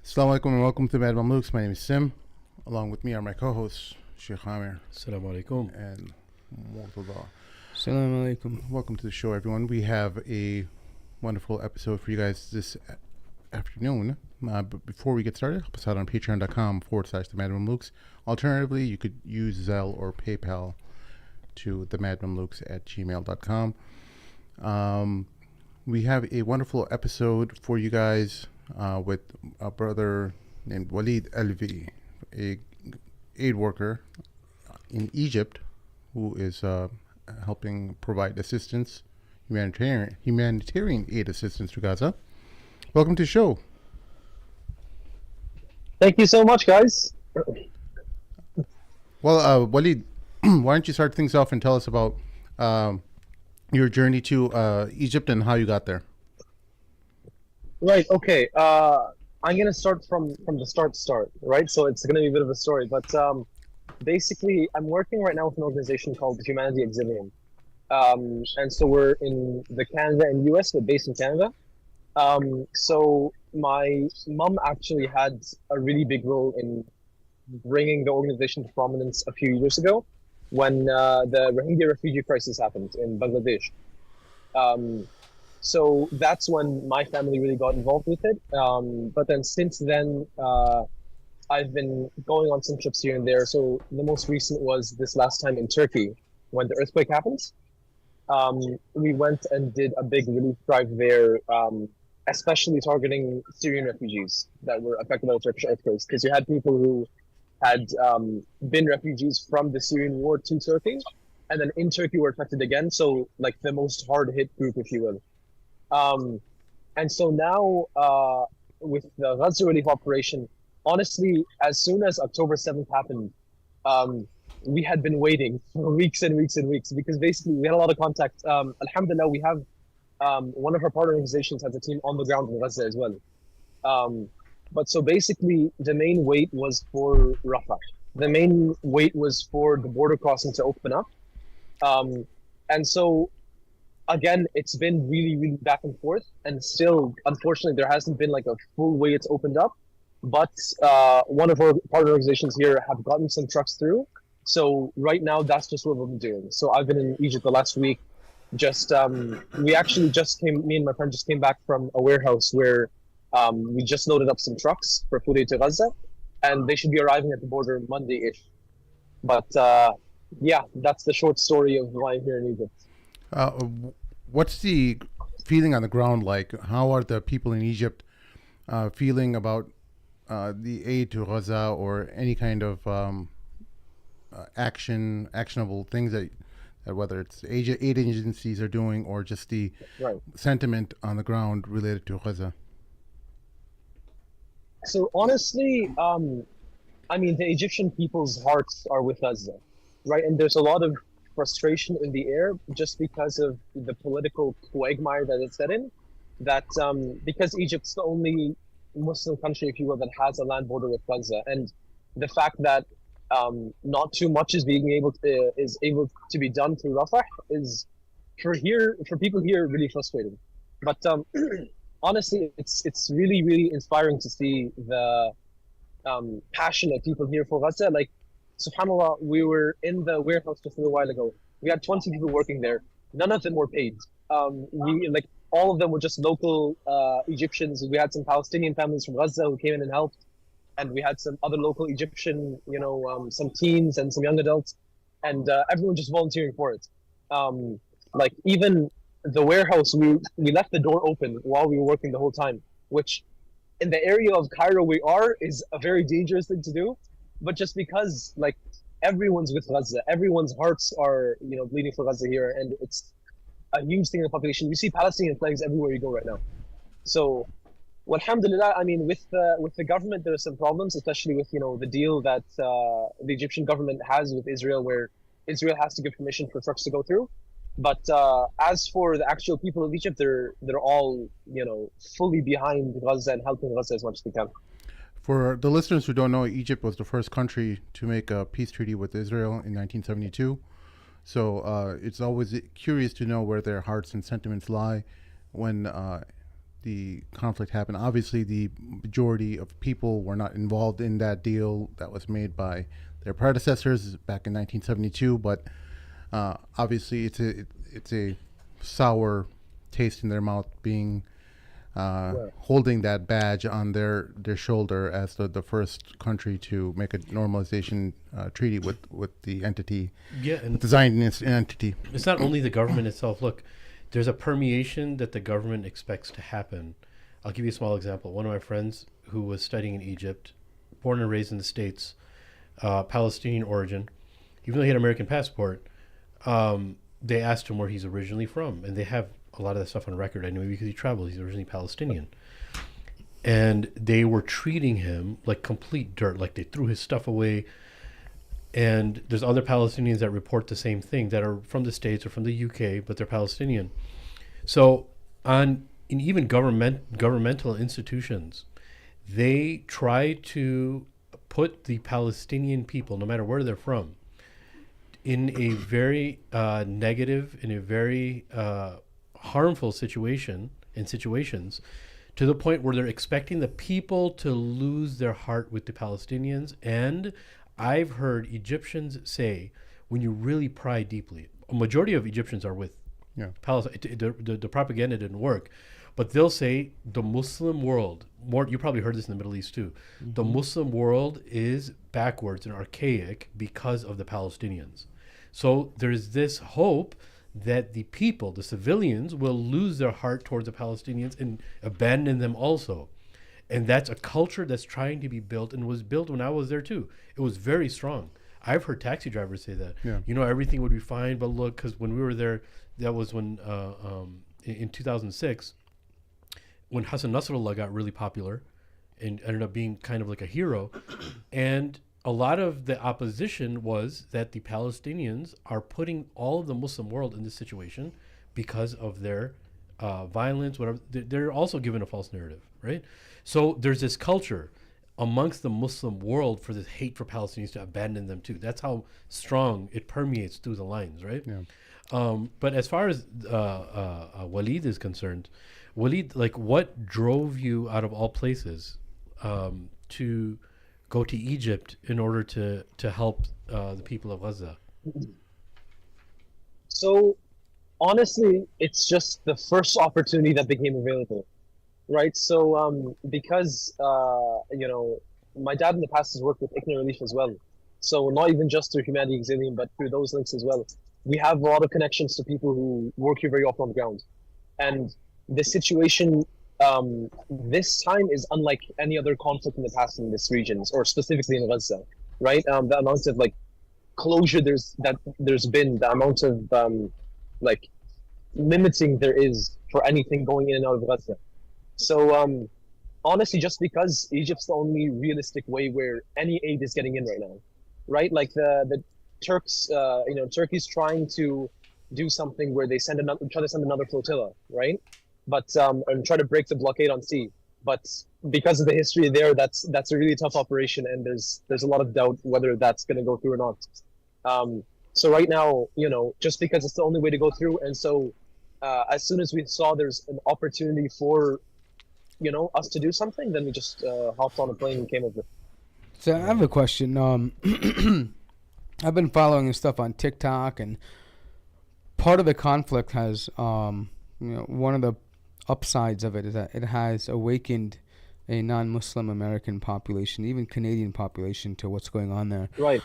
Assalamu alaikum and welcome to Mad Mamluks. My name is Sim. Along with me are my co-hosts, Sheikh Amir Assalamu alaikum. and Murtada. Assalamu alaikum. Welcome to the show, everyone. We have a wonderful episode for you guys this afternoon. But before we get started, help us out on patreon.com/the Mad Mamluks. Alternatively, you could use Zelle or PayPal to the madmamluks@gmail.com. We have a wonderful episode for you guys with a brother named Walid Alvi, a aid worker in Egypt who is helping provide assistance, humanitarian aid assistance to Gaza. Welcome to the show. Thank you so much, guys. Well, Walid, why don't you start things off and tell us about your journey to Egypt and how you got there? Right, okay. I'm gonna start from the start, right? So it's gonna be a bit of a story, but basically, I'm working right now with an organization called Humanity Auxilium, and so we're in the Canada and US, but based in Canada. So my mom actually had a really big role in bringing the organization to prominence a few years ago when the Rohingya refugee crisis happened in Bangladesh. So that's when my family really got involved with it. But then since then, I've been going on some trips here and there. So the most recent was this last time in Turkey when the earthquake happened. We went and did a big relief drive there, especially targeting Syrian refugees that were affected by the Turkish earthquakes, because you had people who had been refugees from the Syrian war to Turkey, and then in Turkey were affected again. So like the most hard hit group, if you will. And so now with the Gaza relief operation, honestly, as soon as October 7th happened, we had been waiting for weeks and weeks and weeks because basically we had a lot of contact. Alhamdulillah, we have one of our partner organizations has a team on the ground in Gaza as well. But so basically the main wait was for Rafah. The main wait was for the border crossing to open up. And so again, it's been really, really back and forth, and still, unfortunately, there hasn't been like a full way it's opened up. But one of our partner organizations here have gotten some trucks through. So right now, that's just what we've been doing. So I've been in Egypt the last week. Just we actually just came. Me and my friend just came back from a warehouse where we just loaded up some trucks for food aid to Gaza, and they should be arriving at the border Monday-ish. But yeah, that's the short story of why I'm here in Egypt. What's the feeling on the ground like? How are the people in Egypt feeling about the aid to Gaza or any kind of actionable things that whether it's aid agencies are doing or just the Right. sentiment on the ground related to Gaza? So honestly, I mean, the Egyptian people's hearts are with Gaza, right? And there's a lot of frustration in the air just because of the political quagmire that it's set in. That because Egypt's the only Muslim country, if you will, that has a land border with Gaza, and the fact that not too much is able to be done through Rafah is for people here really frustrating. But honestly, it's really inspiring to see the passion of people here for Gaza. Like, subhanallah, we were in the warehouse just a little while ago. We had 20 people working there. None of them were paid. All of them were just local Egyptians. We had some Palestinian families from Gaza who came in and helped, and we had some other local Egyptian, some teens and some young adults, and everyone just volunteering for it. Like even the warehouse, we left the door open while we were working the whole time, which in the area of Cairo we are is a very dangerous thing to do. But just because like everyone's with Gaza, everyone's hearts are bleeding for Gaza here, and it's a huge thing in the population. You see Palestinian flags everywhere you go right now. So, well, alhamdulillah, I mean, with the government there are some problems, especially with the deal that the Egyptian government has with Israel, where Israel has to give permission for trucks to go through. But as for the actual people of Egypt, they're all fully behind Gaza and helping Gaza as much as they can. For the listeners who don't know, Egypt was the first country to make a peace treaty with Israel in 1972. So it's always curious to know where their hearts and sentiments lie when the the conflict happened. Obviously, the majority of people were not involved in that deal that was made by their predecessors back in 1972. But obviously, it's a sour taste in their mouth being holding that badge on their shoulder as the first country to make a normalization treaty with the entity, and with the Zionist entity. It's not only the government itself. Look, there's a permeation that the government expects to happen. I'll give you a small example. One of my friends who was studying in Egypt, born and raised in the States, Palestinian origin, even though he had an American passport, they asked him where he's originally from, and they have a lot of that stuff on record. I know because he traveled. He's originally Palestinian. And they were treating him like complete dirt, like they threw his stuff away. And there's other Palestinians that report the same thing that are from the States or from the UK, but they're Palestinian. So in even governmental institutions, they try to put the Palestinian people, no matter where they're from, in a very negative, in a very harmful situations, to the point where they're expecting the people to lose their heart with the Palestinians. And I've heard Egyptians say, when you really pry deeply, a majority of Egyptians are with Palestine. The propaganda didn't work, but they'll say the Muslim world, you probably heard this in the Middle East too, the Muslim world is backwards and archaic because of the Palestinians. So there's this hope that the people, the civilians, will lose their heart towards the Palestinians and abandon them also. And that's a culture that's trying to be built, and was built when I was there too. It was very strong. I've heard taxi drivers say that. Yeah. Everything would be fine, but look, because when we were there, that was when in 2006, when Hassan Nasrallah got really popular and ended up being kind of like a hero. And a lot of the opposition was that the Palestinians are putting all of the Muslim world in this situation because of their violence, whatever. They're also given a false narrative, right? So there's this culture amongst the Muslim world for this hate for Palestinians to abandon them too. That's how strong it permeates through the lines, right? Yeah. But as far as Walid is concerned, Walid, like, what drove you out of all places to go to Egypt in order to help the people of Gaza? So, honestly, it's just the first opportunity that became available, right? So, because my dad in the past has worked with ICNA Relief as well. So not even just through Humanity Exilium, but through those links as well. We have a lot of connections to people who work here very often on the ground. And the situation this time is unlike any other conflict in the past in this region, or specifically in Gaza, right? The amount of closure there's been, the amount of limiting there is for anything going in and out of Gaza. So honestly, just because Egypt's the only realistic way where any aid is getting in right now, right? Like the Turks, Turkey's trying to do something where they try to send another flotilla, right? But and try to break the blockade on sea. But because of the history there, that's a really tough operation, and there's a lot of doubt whether that's going to go through or not. So right now, just because it's the only way to go through, and so as soon as we saw there's an opportunity for us to do something, then we just hopped on a plane and came over. So I have a question. I've been following this stuff on TikTok, and part of the conflict has, one of the upsides of it is that it has awakened a non-Muslim American population, even Canadian population, to what's going on there. Right.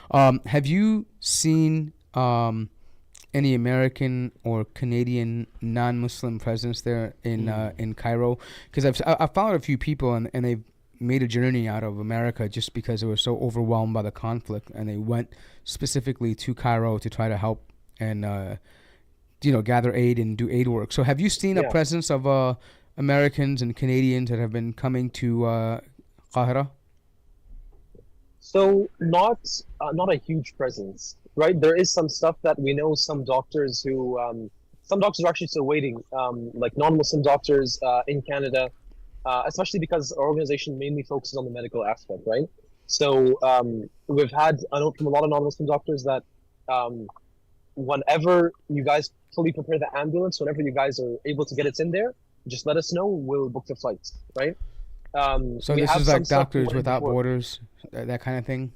Have you seen any American or Canadian non-Muslim presence there in Cairo? Because I've followed a few people, and they've made a journey out of America just because they were so overwhelmed by the conflict, and they went specifically to Cairo to try to help and gather aid and do aid work. So have you seen a presence of Americans and Canadians that have been coming to Qahira? So not a huge presence, right? There is some stuff that we know. Some doctors are actually still waiting, like non-Muslim doctors in Canada, especially because our organization mainly focuses on the medical aspect, right? So we've had a note from a lot of non-Muslim doctors that whenever you guys fully prepare the ambulance, whenever you guys are able to get it in there, just let us know. We'll book the flights, right? So We this have is some like stuff Doctors planned Without before. Borders, that kind of thing.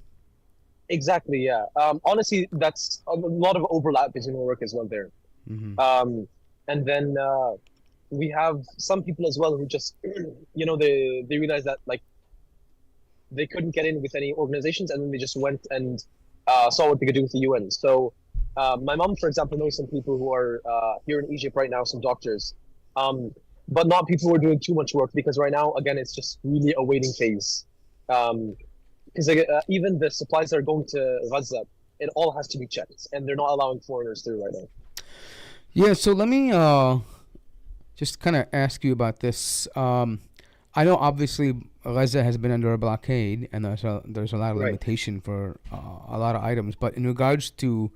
Exactly, yeah. Honestly, that's a lot of overlap between our work as well there. Hmm. And then we have some people as well who just, they realize that like they couldn't get in with any organizations, and then they just went and saw what they could do with the UN. So my mom, for example, knows some people who are here in Egypt right now, some doctors, but not people who are doing too much work, because right now, again, it's just really a waiting phase. Because even the supplies that are going to Gaza, it all has to be checked, and they're not allowing foreigners through right now. Yeah. So let me just kind of ask you about this. I know obviously Gaza has been under a blockade, and there's a lot of Right. limitation for a lot of items. But in regards to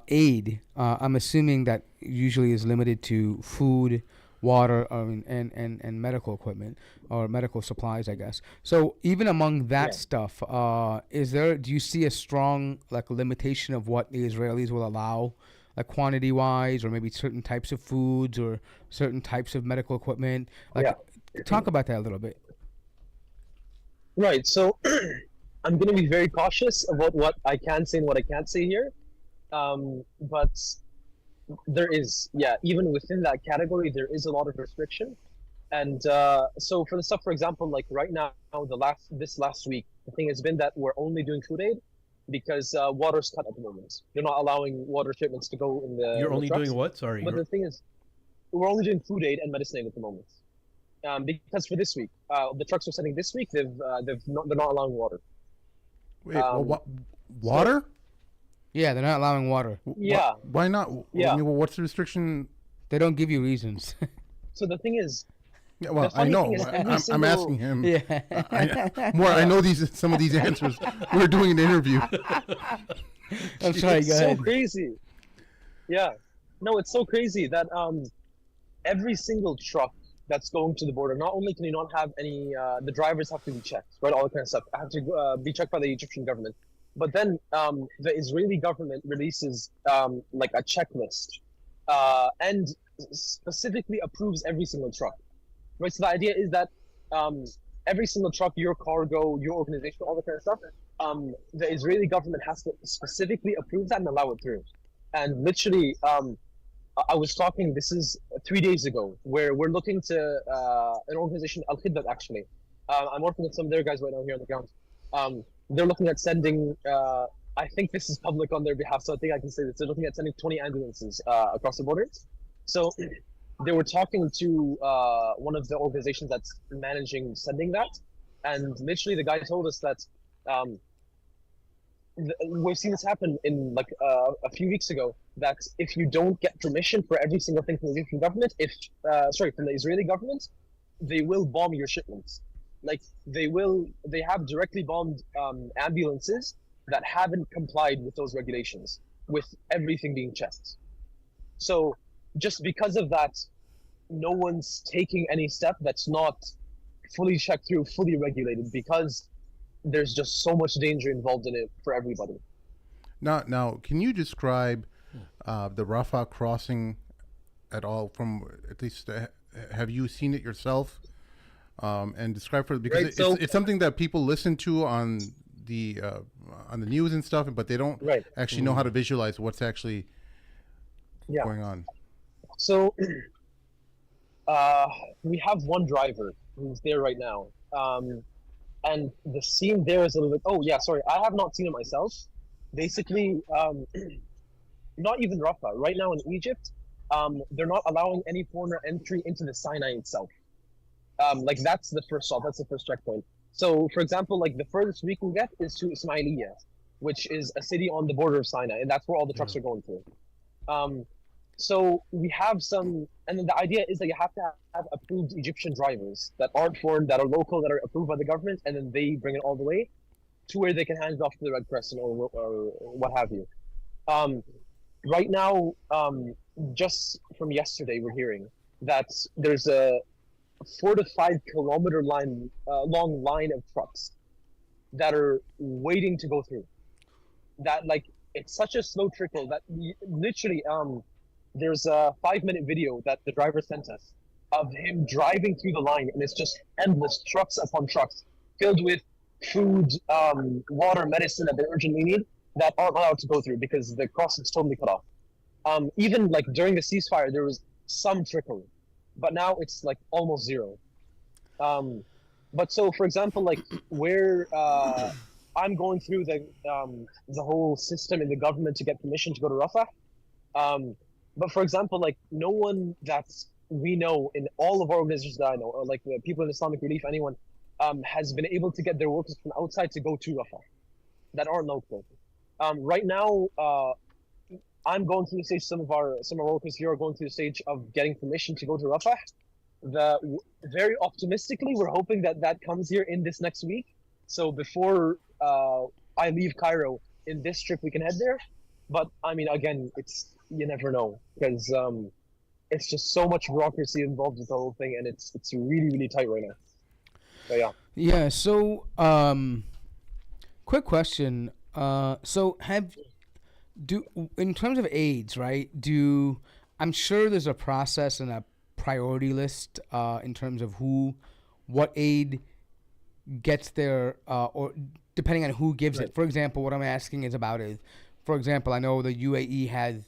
aid, I'm assuming that usually is limited to food, water, and medical equipment or medical supplies, I guess. So even among that Yeah. stuff, do you see a strong like limitation of what the Israelis will allow, like quantity wise, or maybe certain types of foods or certain types of medical equipment? Like, Yeah. talk about that a little bit. Right. So I'm going to be very cautious about what I can say and what I can't say here. But there is, yeah, even within that category, there is a lot of restriction. And so for the stuff, for example, like right now, this last week, the thing has been that we're only doing food aid because water's cut at the moment. They're not allowing water shipments to go in You're the only trucks. doing what? Sorry. But the thing is, we're only doing food aid and medicine aid at the moment. Because for this week, the trucks we're sending this week, they're not allowing water. Wait, Um, water? Yeah, they're not allowing water. Yeah. Why not? Yeah. What's the restriction? They don't give you reasons. So the thing is, Yeah, well, The I funny know. thing is every I'm single- asking him. Yeah. I know some of these answers. We're doing an interview. I'm sorry, it's go so ahead. crazy. Yeah. No, it's so crazy that every single truck that's going to the border, not only can you not have any, the drivers have to be checked, right? All that kind of stuff have to be checked by the Egyptian government. But then the Israeli government releases like a checklist and specifically approves every single truck, right? So the idea is that every single truck, your cargo, your organization, all that kind of stuff, the Israeli government has to specifically approve that and allow it through. And literally, I was talking, this is 3 days ago, where we're looking to an organization, Al Khidmat, actually. I'm working with some of their guys right now here on the ground. They're looking at sending, I think this is public on their behalf, so I think I can say this. They're looking at sending 20 ambulances across the border. So they were talking to one of the organizations that's managing sending that. And literally the guy told us that we've seen this happen in like a few weeks ago, that if you don't get permission for every single thing from the Egyptian government, from the Israeli government, they will bomb your shipments. Like they have directly bombed ambulances that haven't complied with those regulations, with everything being checked. So just because of that, no one's taking any step that's not fully checked through, fully regulated, because there's just so much danger involved in it for everybody. Now, can you describe the Rafah Crossing at all? From at least, have you seen it yourself? And describe because Right, it's something that people listen to on the news and stuff, but they don't Right. actually know how to visualize what's actually Yeah. going on. So we have one driver who's there right now. And the scene there is a little bit, oh yeah, sorry, I have not seen it myself. Basically, not even Rafah. Right now in Egypt, they're not allowing any foreigner entry into the Sinai itself. Like that's the first stop, that's the first checkpoint. So for example, like the furthest we can get is to Ismailia, which is a city on the border of Sinai, and that's where all the trucks are going through. So we have some, and then the idea is that you have to have approved Egyptian drivers that aren't foreign, that are local, that are approved by the government, and then they bring it all the way to where they can hand it off to the Red Crescent or what have you. Right now, just from yesterday, we're hearing that there's a 4 to 5 kilometer long line of trucks that are waiting to go through. That like it's such a slow trickle that literally there's a 5-minute video that the driver sent us of him driving through the line, and it's just endless trucks upon trucks filled with food, water, medicine that they urgently need that aren't allowed to go through because the crossing is totally cut off. Even like during the ceasefire, there was some trickle, but now it's like almost zero. But so, for example, like where I'm going through the whole system in the government to get permission to go to Rafah. But for example, like no one that we know in all of our organizations that I know, or like the people in Islamic Relief, anyone, has been able to get their workers from outside to go to Rafah that aren't local. Right now, I'm going through the stage. Some of our workers here are going through the stage of getting permission to go to Rafah. Very optimistically, we're hoping that comes here in this next week. So before I leave Cairo in this trip, we can head there. But I mean, again, you never know because it's just so much bureaucracy involved with the whole thing, and it's really really tight right now. But yeah. Yeah. So, quick question. So in terms of AIDS, right? I'm sure there's a process and a priority list in terms of what aid gets there, or depending on who gives it. For example, what I'm asking is about for example, I know the UAE has,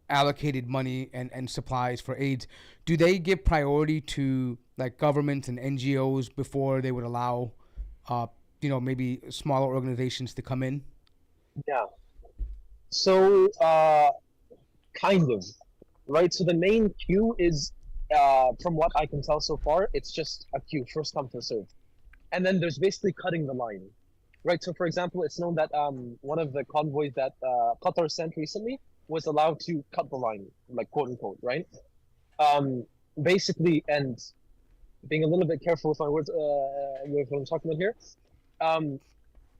allocated money and supplies for AIDS. Do they give priority to like governments and NGOs before they would allow, maybe smaller organizations to come in? Yeah. So, kind of, right? So the main queue is, from what I can tell so far, it's just a queue, first come, first serve. And then there's basically cutting the line, right? So for example, it's known that one of the convoys that Qatar sent recently was allowed to cut the line, like quote unquote, right? Basically, and being a little bit careful with my words, with what I'm talking about here,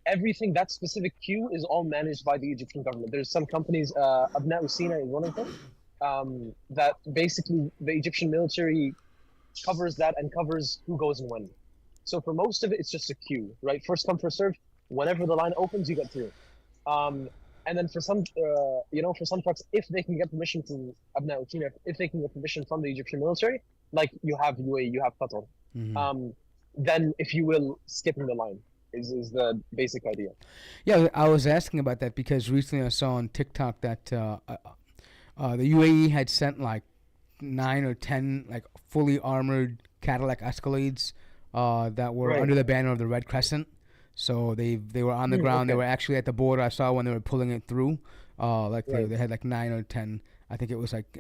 everything, that specific queue is all managed by the Egyptian government. There's some companies, Abna Usina is one of them, that basically the Egyptian military covers that and covers who goes and when. So for most of it, it's just a queue, right? First come, first serve. Whenever the line opens, you get through. And then for some, for some trucks, if they can get permission from Abna Usina, if they can get permission from the Egyptian military, like you have UAE, you have Qatar, then if you will, skipping the line is the basic idea. Yeah, I was asking about that because recently I saw on TikTok that the UAE had sent like 9 or 10 like fully armored Cadillac Escalades that were under the banner of the Red Crescent. So they were on the ground. Okay. They were actually at the border. I saw when they were pulling it through. They had like 9 or 10. I think it was like,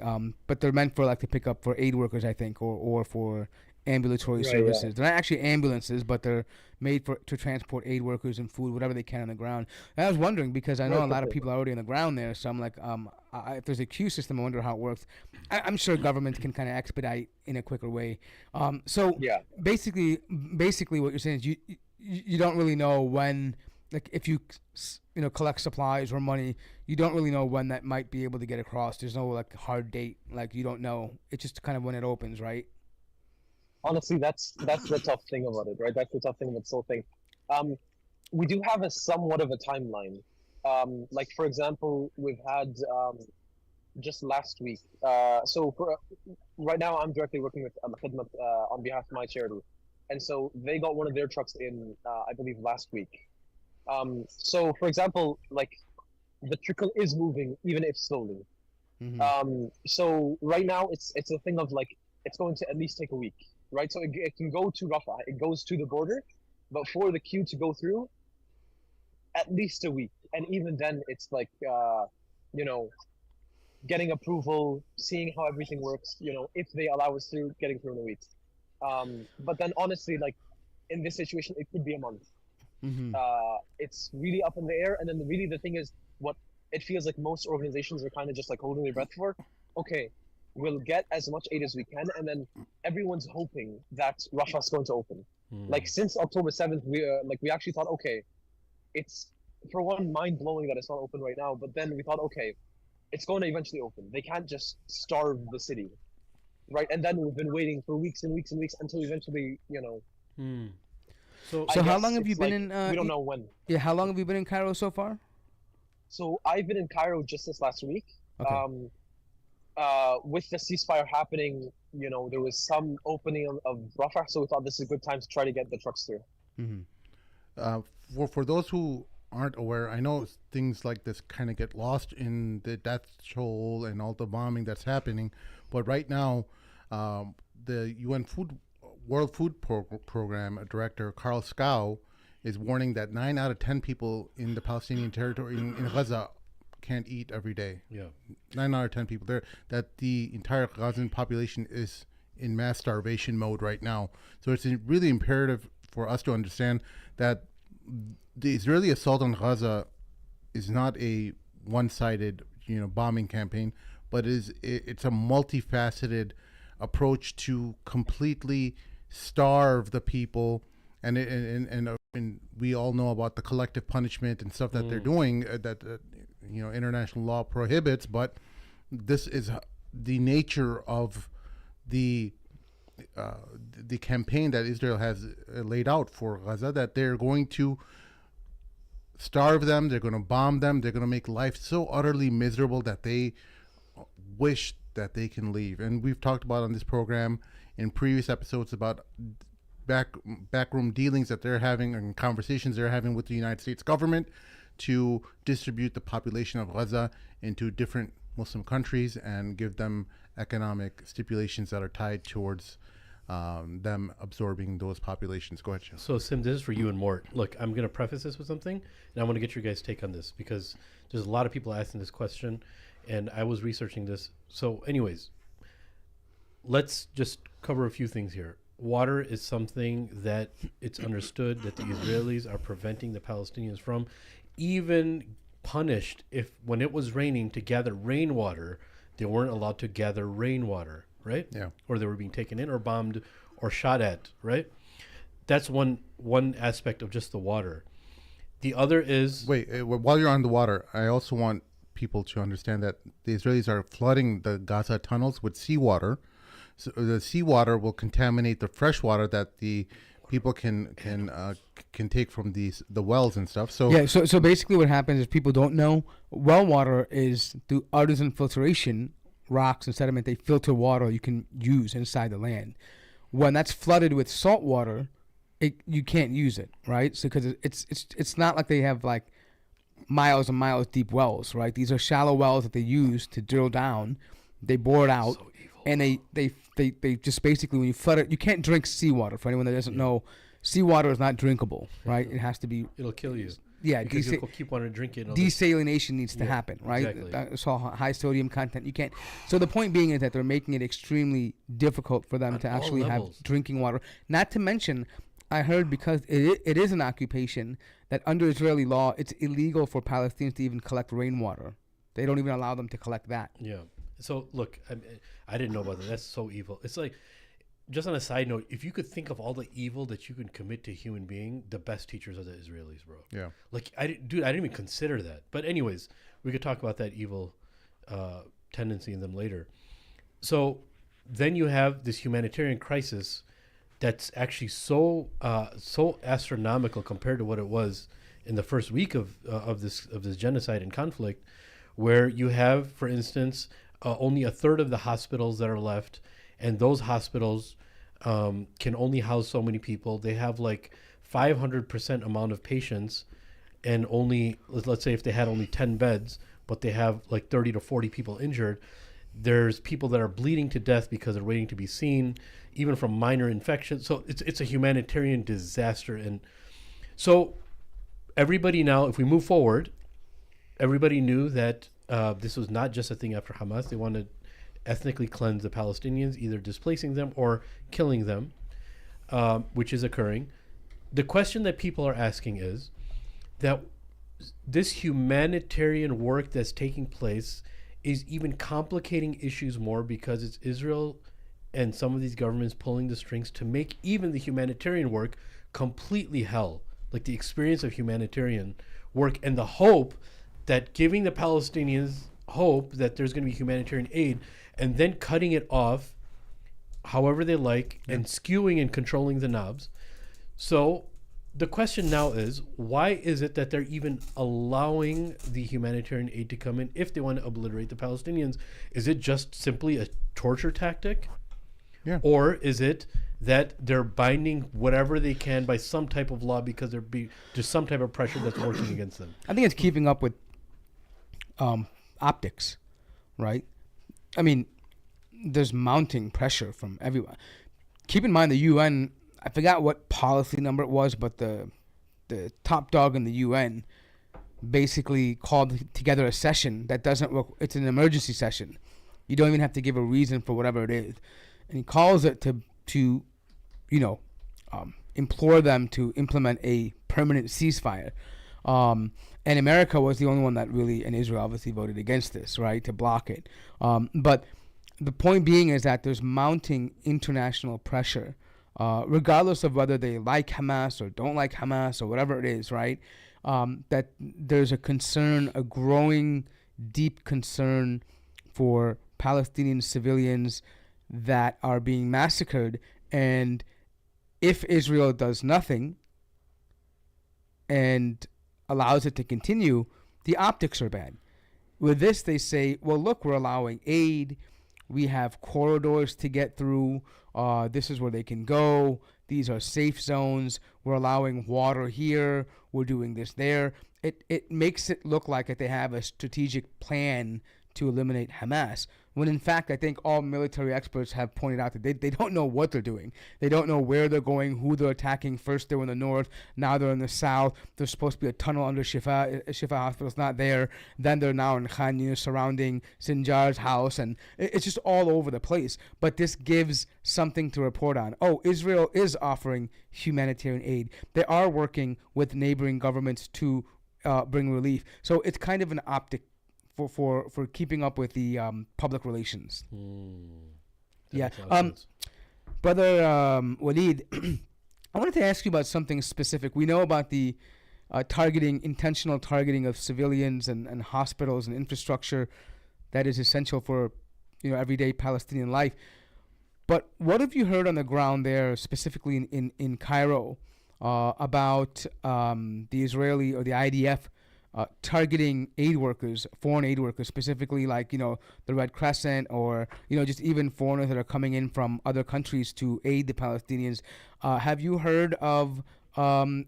but they're meant for like to pick up for aid workers, I think, or for ambulatory services. Yeah. They're not actually ambulances, but they're made to transport aid workers and food, whatever they can on the ground. And I was wondering because I know a lot of people are already on the ground there, so I'm like, if there's a queue system, I wonder how it works. I'm sure governments can kind of expedite in a quicker way. Basically, what you're saying is you don't really know when, like, if you collect supplies or money, you don't really know when that might be able to get across. There's no like hard date, like you don't know. It's just kind of when it opens, right? Honestly, that's the tough thing about it, right? That's the tough thing about this whole thing. We do have a somewhat of a timeline. Like for example, we've had just last week. So right now, I'm directly working with Al-Khidmat on behalf of my charity, and so they got one of their trucks in, I believe, last week. So for example, like the trickle is moving, even if slowly. So right now, it's a thing of like it's going to at least take a week. Right, so it can go to Rafah, it goes to the border, but for the queue to go through, at least a week. And even then, it's like, getting approval, seeing how everything works, if they allow us through, getting through in a week. But then honestly, like, in this situation, it could be a month. It's really up in the air. And then really the thing is, what it feels like most organizations are kind of just like holding their breath for, okay, we'll get as much aid as we can, and then everyone's hoping that Rafah's going to open. Like since October 7th, we actually thought, okay, it's for one mind blowing that it's not open right now, but then we thought, okay, it's going to eventually open. They can't just starve the city, right? And then we've been waiting for weeks and weeks and weeks until eventually, So how long have you been in? We don't know when. Yeah, how long have you been in Cairo so far? So I've been in Cairo just this last week. Okay. With the ceasefire happening, there was some opening of Rafah, so we thought this is a good time to try to get the trucks through. Mm-hmm. For those who aren't aware, I know things like this kind of get lost in the death toll and all the bombing that's happening, but right now, the UN World Food Program director Carl Scow is warning that 9 out of 10 people in the Palestinian territory in Gaza can't eat every day. Yeah. 9 out of 10 people there. That the entire Gazan population is in mass starvation mode right now. So it's really imperative for us to understand that the Israeli assault on Gaza is not a one-sided, bombing campaign, but it's a multifaceted approach to completely starve the people, and we all know about the collective punishment and stuff that they're doing that international law prohibits. But this is the nature of the campaign that Israel has laid out for Gaza, that they're going to starve them, they're going to bomb them, they're going to make life so utterly miserable that they wish that they can leave. And we've talked about on this program in previous episodes about backroom dealings that they're having and conversations they're having with the United States government to distribute the population of Gaza into different Muslim countries and give them economic stipulations that are tied towards them absorbing those populations. Go ahead, Joe. So, Sim, this is for you and Mort. Look, I'm going to preface this with something, and I want to get your guys' take on this because there's a lot of people asking this question, and I was researching this. So, anyways, let's just cover a few things here. Water is something that it's understood that the Israelis are preventing the Palestinians from, even punished if when it was raining to gather rainwater, they weren't allowed to gather rainwater, right? Yeah. Or they were being taken in or bombed or shot at, right? That's one aspect of just the water. The other is... Wait, while you're on the water, I also want people to understand that the Israelis are flooding the Gaza tunnels with seawater. So the seawater will contaminate the fresh water that the people can take from the wells and stuff. So yeah, so basically what happens is people don't know well water is through artisan filtration, rocks and sediment. They filter water you can use inside the land. When that's flooded with salt water, you can't use it, right? So because it's not like they have like miles and miles deep wells, right? These are shallow wells that they use to drill down. They bore it out, and they just basically, when you flood it, you can't drink seawater. For anyone that doesn't know, seawater is not drinkable, right? It has to be. It'll kill you. Yeah, because you'll keep wanting to drink it. Desalination needs to happen, right? Exactly. It's all high sodium content. You can't. So the point being is that they're making it extremely difficult for them On to all actually have levels. drinking water. Not to mention, I heard because it is an occupation that under Israeli law, it's illegal for Palestinians to even collect rainwater. They don't even allow them to collect that. Yeah. So look, I didn't know about that. That's so evil. It's like, just on a side note, if you could think of all the evil that you can commit to a human being, the best teachers are the Israelis, bro. yeah. Like, I didn't even consider that. But anyways, we could talk about that evil tendency in them later. So then you have this humanitarian crisis that's actually so astronomical compared to what it was in the first week of this genocide and conflict, where you have, for instance, only a third of the hospitals that are left, and those hospitals can only house so many people. They have like 500% amount of patients, and only, let's say if they had only 10 beds, but they have like 30 to 40 people injured. There's people that are bleeding to death because they're waiting to be seen, even from minor infections. So it's a humanitarian disaster. And so everybody now, if we move forward, everybody knew that this was not just a thing after Hamas. They wanted ethnically cleanse the Palestinians, either displacing them or killing them, which is occurring. The question that people are asking is that this humanitarian work that's taking place is even complicating issues more, because it's Israel and some of these governments pulling the strings to make even the humanitarian work completely hell. Like the experience of humanitarian work and the hope that giving the Palestinians hope that there's going to be humanitarian aid, and then cutting it off however they like and skewing and controlling the knobs. So the question now is, why is it that they're even allowing the humanitarian aid to come in if they want to obliterate the Palestinians? Is it just simply a torture tactic? Yeah. Or is it that they're binding whatever they can by some type of law because there's some type of pressure that's working against them? I think it's keeping up with optics, right? I mean, there's mounting pressure from everyone. Keep in mind the UN, I forgot what policy number it was, but the top dog in the UN basically called together a session that doesn't work. It's an emergency session. You don't even have to give a reason for whatever it is. And he calls it to implore them to implement a permanent ceasefire. And America was the only one that really, and Israel obviously voted against this, right, to block it. But the point being is that there's mounting international pressure, regardless of whether they like Hamas or don't like Hamas or whatever it is, right, that there's a concern, a growing, deep concern for Palestinian civilians that are being massacred. And if Israel does nothing and allows it to continue, the optics are bad. With this, they say, well, look, we're allowing aid. We have corridors to get through. This is where they can go. These are safe zones. We're allowing water here. We're doing this there. It makes it look like that they have a strategic plan to eliminate Hamas, when in fact I think all military experts have pointed out that they don't know what they're doing. They don't know where they're going, who they're attacking. First they were in the north, now they're in the south. There's supposed to be a tunnel under Shifa Hospital's not there. Then they're now in Khan Yunis surrounding Sinjar's house, and it's just all over the place. But this gives something to report on. Oh, Israel is offering humanitarian aid. They are working with neighboring governments to bring relief. So it's kind of an optic for keeping up with the public relations. Yeah. Brother Waleed, I wanted to ask you about something specific. We know about the intentional targeting of civilians and hospitals and infrastructure that is essential for everyday Palestinian life. But what have you heard on the ground there, specifically in Cairo, about the Israeli or the IDF targeting aid workers, foreign aid workers, specifically like, the Red Crescent or, just even foreigners that are coming in from other countries to aid the Palestinians? Have you heard of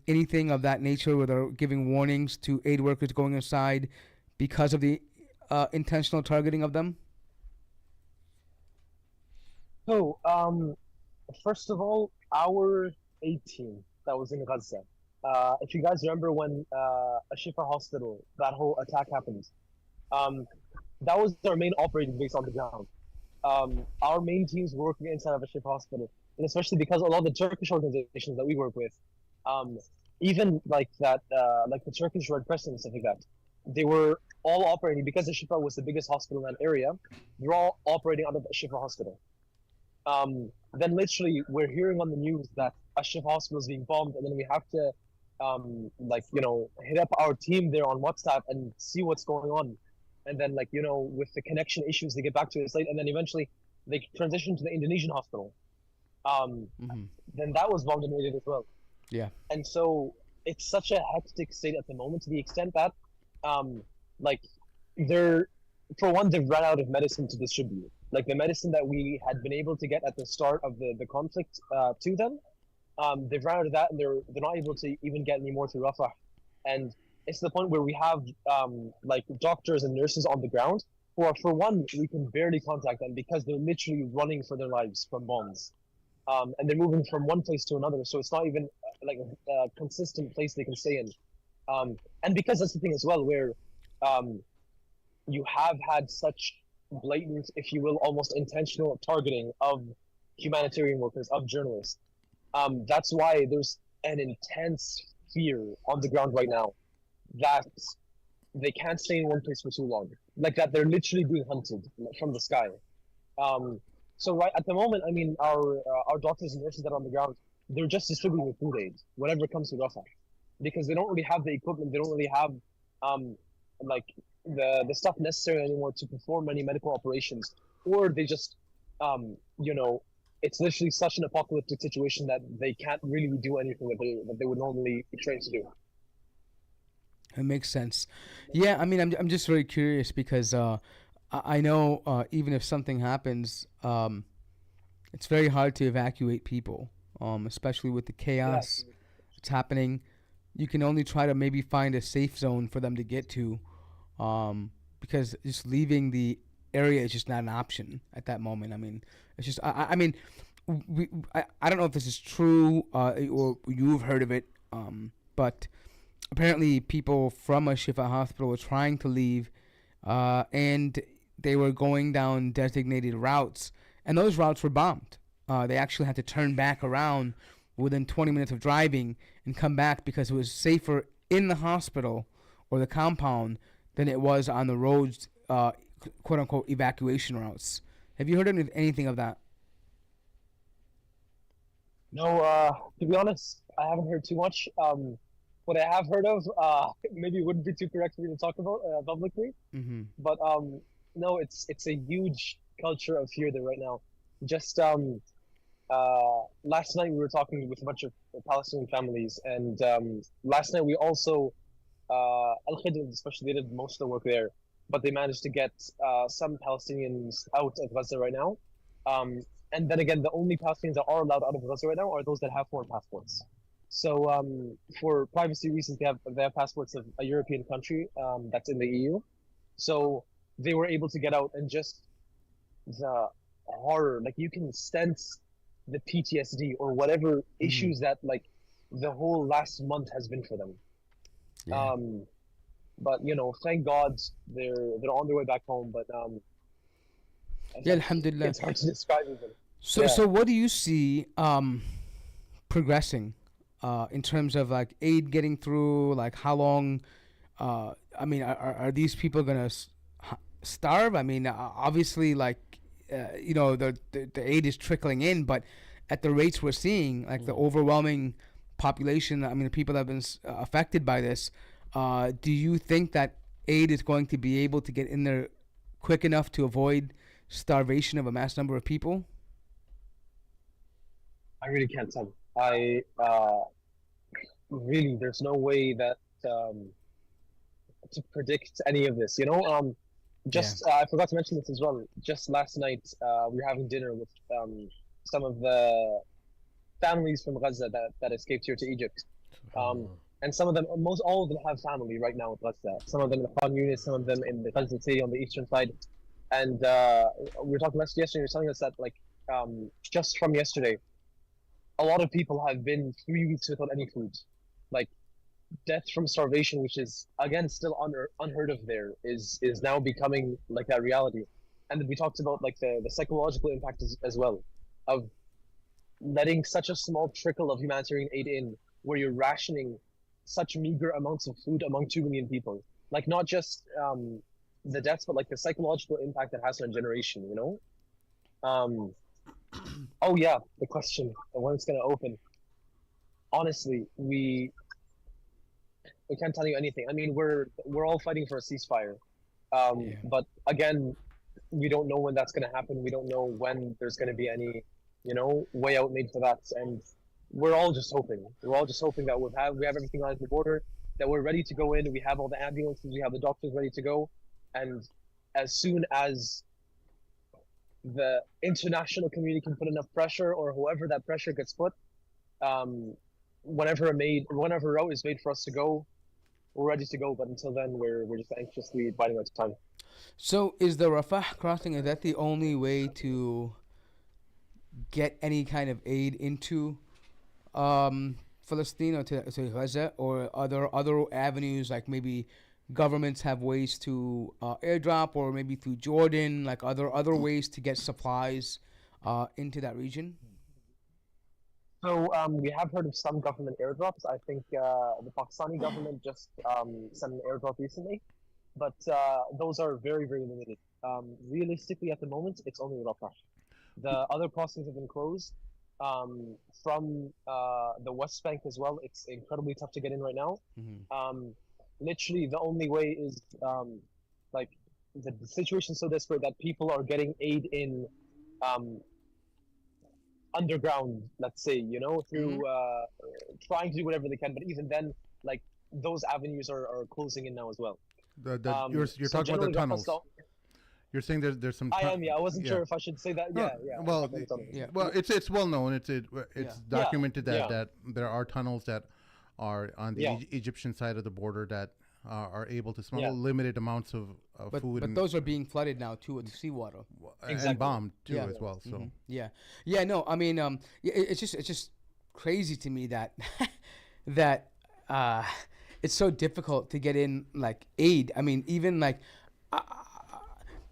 anything of that nature where they're giving warnings to aid workers going inside because of the intentional targeting of them? So, first of all, our 18 that was in Gaza. If you guys remember when Shifa Hospital, that whole attack happened, that was our main operating base on the ground. Our main teams were working inside of Shifa Hospital, and especially because a lot of the Turkish organizations that we work with, even like that, like the Turkish Red Crescent and stuff like that, they were all operating because Shifa was the biggest hospital in that area. They were all operating out of Shifa Hospital. Then literally we're hearing on the news that Shifa Hospital is being bombed, and then we have to hit up our team there on WhatsApp and see what's going on. And then with the connection issues, they get back to us late, and then eventually they transition to the Indonesian hospital. Then that was bombed and raided as well. Yeah. And so it's such a hectic state at the moment, to the extent that they've run out of medicine to distribute. Like the medicine that we had been able to get at the start of the conflict to them, they've run out of that, and they're not able to even get any more to Rafah. And it's the point where we have doctors and nurses on the ground who are, for one, we can barely contact them because they're literally running for their lives from bombs. And they're moving from one place to another, so it's not even a consistent place they can stay in. And because that's the thing as well, where you have had such blatant, if you will, almost intentional targeting of humanitarian workers, of journalists. That's why there's an intense fear on the ground right now that they can't stay in one place for too long. Like that they're literally being hunted from the sky. So right at the moment, I mean, our doctors and nurses that are on the ground, they're just distributing food aid, whatever comes to Rafah, because they don't really have the equipment, they don't really have the stuff necessary anymore to perform any medical operations, or they just it's literally such an apocalyptic situation that they can't really do anything that they would normally be trained to do. It makes sense. Yeah, I mean, I'm just very curious because I know even if something happens, it's very hard to evacuate people, especially with the Yeah, chaos that's happening. You can only try to maybe find a safe zone for them to get to, because just leaving the area is just not an option at that moment. I mean, it's just I mean, I don't know if this is true, or you've heard of it, but apparently people from a Shifa hospital were trying to leave, and they were going down designated routes, and those routes were bombed. They actually had to turn back around within 20 minutes of driving and come back because it was safer in the hospital or the compound than it was on the roads, quote unquote, evacuation routes. Have you heard anything of that? no, to be honest, I haven't heard too much. What I have heard of, maybe it wouldn't be too correct for me to talk about publicly, Mm-hmm. but no, it's a huge culture of fear there right now. Just last night we were talking with a bunch of Palestinian families, and last night we also Al Khidr especially they did most of the work there, but they managed to get some Palestinians out of Gaza right now. Um, and then again, the only Palestinians that are allowed out of Gaza right now are those that have foreign passports. So for privacy reasons, they have passports of a European country that's in the EU. So they were able to get out, and just the horror, like you can sense the PTSD or whatever issues that like the whole last month has been for them. Yeah. But thank God they're on their way back home. But Yeah, alhamdulillah. it's hard to describe even. So, Yeah. so what do you see progressing in terms of like aid getting through? Like how long? I mean, are these people gonna starve? I mean, obviously, like the aid is trickling in, but at the rates we're seeing, like the overwhelming population, I mean, the people that have been affected by this, do you think that aid is going to be able to get in there quick enough to avoid starvation of a mass number of people? I really can't tell. I really there's no way that to predict any of this. Just I forgot to mention this as well. Just last night we were having dinner with some of the families from Gaza that escaped here to Egypt. And some of them, almost all of them have family right now in Gaza. Some of them in the Khan Yunis, some of them in the Gaza city on the eastern side. And we were talking yesterday, you were telling us that like just from yesterday, a lot of people have been 3 weeks without any food. Like death from starvation, which is again still unheard of there, is now becoming like a reality. And then we talked about like the psychological impact as well of letting such a small trickle of humanitarian aid in, where you're rationing such meager amounts of food among 2 million people. Like not just the deaths, but like the psychological impact it has on a generation. Oh yeah, the question, when it's gonna open. Honestly, we can't tell you anything. I mean, we're all fighting for a ceasefire, but again, we don't know when that's gonna happen. We don't know when there's gonna be any, way out made for that. And we're all just hoping. We're all just hoping that we have everything on the border, that we're ready to go in. We have all the ambulances, we have the doctors ready to go, and as soon as the international community can put enough pressure, or whoever that pressure gets put, whenever a route is made for us to go, we're ready to go. But until then, we're just anxiously biding our time. So is the Rafah crossing, is that the only way to get any kind of aid into Palestine or to Gaza, or are there other avenues, like maybe governments have ways to airdrop, or maybe through Jordan, like other ways to get supplies into that region? So we have heard of some government airdrops. I think the Pakistani government just sent an airdrop recently, but those are very, very limited. Realistically, at the moment, it's only Rafah. The other crossings have been closed. From the West Bank as well, it's incredibly tough to get in right now. Literally, the only way is like the situation is so desperate that people are getting aid in underground, let's say, through trying to do whatever they can. But even then, like those avenues are closing in now as well. You're So talking about the generally, tunnels. You're saying there's some. I am, yeah. I wasn't yeah. sure if I should say that. No, Yeah, yeah. well, Okay, tell me. Yeah. well, it's well known. It's Yeah. documented that Yeah. that there are tunnels that are on the Yeah. Egyptian side of the border that are able to smuggle Yeah. limited amounts of food But and, those are being flooded now too with seawater. and Exactly. bombed too Yeah. as well. So Yeah, yeah. No, I mean, yeah, it's just crazy to me that that it's so difficult to get in like aid. I mean, even like.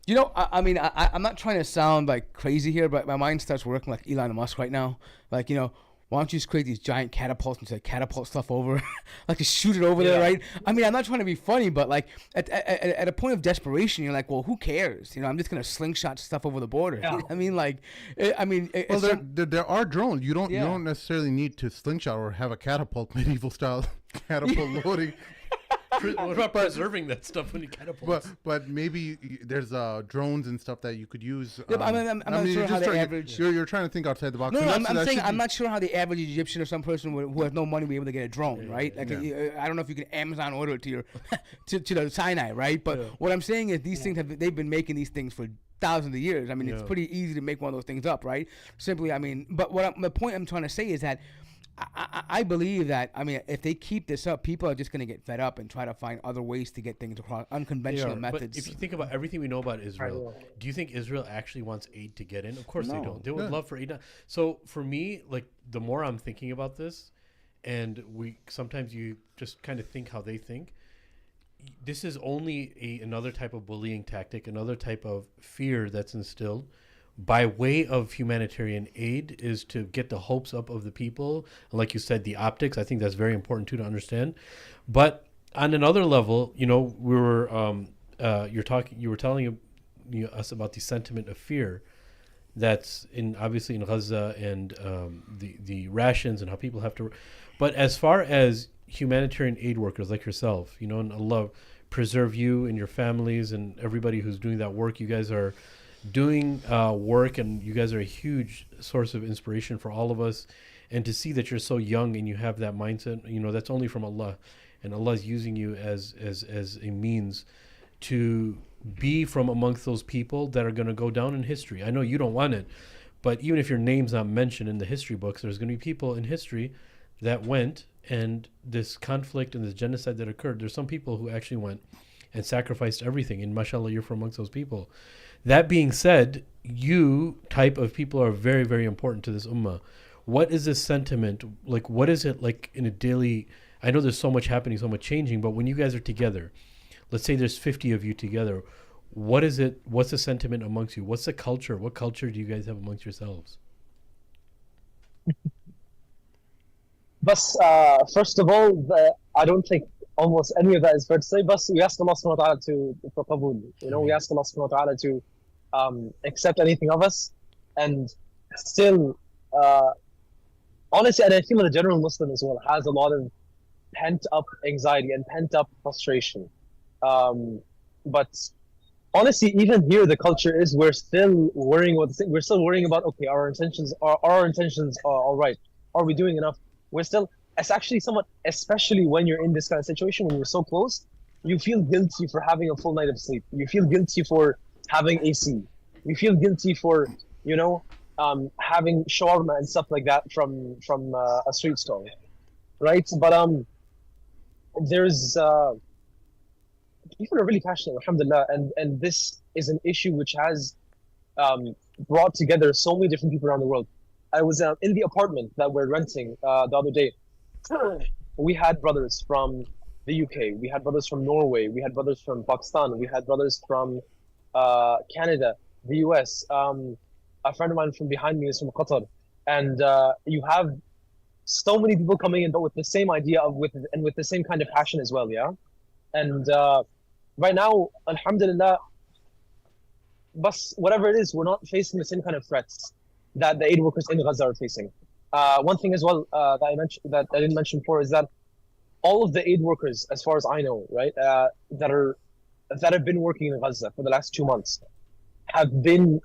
You know, I mean, I'm not trying to sound like crazy here, but my mind starts working like Elon Musk right now. Like, you know, why don't you just create these giant catapults and just catapult stuff over, like just shoot it over there, right? I mean, I'm not trying to be funny, but like at a point of desperation, you're like, well, who cares? You know, I'm just gonna slingshot stuff over the border. Yeah. I mean, like, well, there are drones. You Yeah. don't necessarily need to slingshot or have a catapult medieval style catapult loading. What about preserving that stuff when you catapult? But maybe there's drones and stuff that you could use. Yeah, but I'm not sure how the average. You're trying to think outside the box. No, and no, that's- I'm that saying should I'm be- not sure how the average Egyptian or some person who has no money will be able to get a drone, right? Like Yeah. I don't know if you can Amazon order it to your to the Sinai, right? But what I'm saying is these things they've been making these things for thousands of years. I mean, it's pretty easy to make one of those things up, right? Simply, I mean, but the point I'm trying to say is that I believe that, I mean, if they keep this up, people are just going to get fed up and try to find other ways to get things across, unconventional methods. But if you think about everything we know about Israel, do you think Israel actually wants aid to get in? Of course they don't. They would love for aid. So for me, like the more I'm thinking about this, and sometimes you just kind of think how they think. This is only another type of bullying tactic, another type of fear that's instilled by way of humanitarian aid, is to get the hopes up of the people. And like you said, the optics, I think that's very important too to understand. But on another level, you know, we were you were telling us about the sentiment of fear that's obviously in Gaza, and the rations and how people have to. But as far as humanitarian aid workers like yourself, you know, and Allah preserve you and your families and everybody who's doing that work. You guys are doing work, and you guys are a huge source of inspiration for all of us. And to see that you're so young and you have that mindset, you know, that's only from Allah, and Allah is using you as a means to be from amongst those people that are going to go down in history. I know you don't want it, but even if your name's not mentioned in the history books, there's going to be people in history that went, and this conflict and this genocide that occurred, there's some people who actually went and sacrificed everything, and mashallah, you're from amongst those people. That being said, you type of people are very, very important to this ummah. What is this sentiment? Like, what is it like in a daily, I know there's so much happening, so much changing, but when you guys are together, let's say there's 50 of you together, what is it, what's the sentiment amongst you? What's the culture? What culture do you guys have amongst yourselves? But first of all, I don't think almost any of that is fair to say. But we ask Allah subhanahu wa ta'ala for qabul. You know, we ask Allah subhanahu wa ta'ala to accept anything of us. And still, honestly, and I feel that a general Muslim as well has a lot of pent up anxiety and pent up frustration. But honestly, even here, the culture is we're still worrying about okay, our intentions are all right. Are we doing enough? We're still, it's actually somewhat, especially when you're in this kind of situation, when you're so close, you feel guilty for having a full night of sleep. You feel guilty for having AC. You feel guilty for, you know, having shawarma and stuff like that from a street stall, right? But there's people are really passionate, alhamdulillah, and this is an issue which has brought together so many different people around the world. I was in the apartment that we're renting the other day. We had brothers from the UK, we had brothers from Norway, we had brothers from Pakistan, we had brothers from Canada, the US. A friend of mine from behind me is from Qatar, and you have so many people coming in, but with the same idea with the same kind of passion as well, yeah. And right now, alhamdulillah, but whatever it is, we're not facing the same kind of threats that the aid workers in Gaza are facing. One thing as well that I didn't mention before is that all of the aid workers, as far as I know, right, that have been working in Gaza for the last 2 months, have been